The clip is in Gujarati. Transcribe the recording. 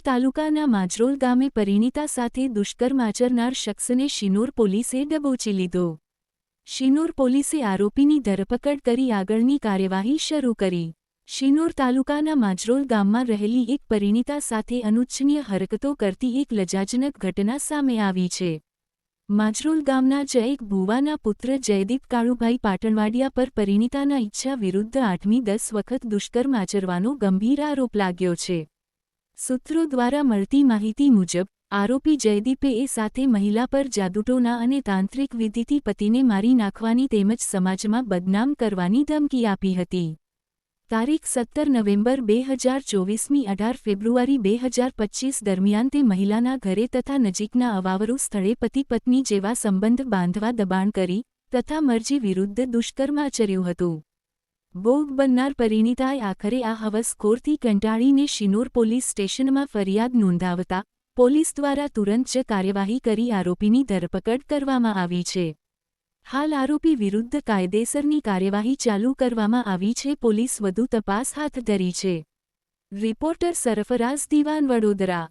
તાલુકાના માંજરોલ ગામે પરિણીતા સાથે દુષ્કર્મ આચરનાર શખ્સને શિનોર પોલીસે દબોચી લીધો। શિનોર પોલીસે આરોપીની ધરપકડ કરી આગળની કાર્યવાહી શરૂ કરી। શિનોર તાલુકાના માંજરોલ ગામમાં રહેલી એક પરિણીતા સાથે અનિચ્છનીય હરકતો કરતી એક લજ્જાજનક ઘટના સામે આવી છે। માંજરોલ ગામના જ એક ભુવાના પુત્ર જયદીપ કાળુભાઈ પાટણવાડિયા પર પરિણીતાના ઈચ્છા વિરુદ્ધ 8મી 10 વખત દુષ્કર્મ આચરવાનો ગંભીર આરોપ લાગ્યો છે। સૂત્રો દ્વારા મળતી માહિતી મુજબ આરોપી જયદીપે એ સાથે મહિલા પર જાદુટોના અને તાંત્રિક વિધિથી પતિને મારી નાખવાની તેમજ સમાજમાં બદનામ કરવાની ધમકી આપી હતી। તારીખ 17 નવેમ્બર 2024મી 18 ફેબ્રુઆરી 2025 દરમિયાન તે મહિલાના ઘરે તથા નજીકના અવાવરૂ સ્થળે પતિ પત્ની જેવા સંબંધ બાંધવા દબાણ કરી તથા મરજી વિરુદ્ધ દુષ્કર્મ આચર્યું હતું। ભોગ બનનાર પરિણીતાએ આખરે આ હવસખોરથી કંટાળીને શિનોર પોલીસ સ્ટેશનમાં ફરિયાદ નોંધાવતા પોલીસ દ્વારા તુરંત જ કાર્યવાહી કરી આરોપીની ધરપકડ કરવામાં આવી છે। હાલ આરોપી વિરુદ્ધ કાયદેસરની કાર્યવાહી ચાલુ કરવામાં આવી છે। પોલીસ વધુ તપાસ હાથ ધરી છે। રિપોર્ટર સરફરાઝ દિવાન, વડોદરા।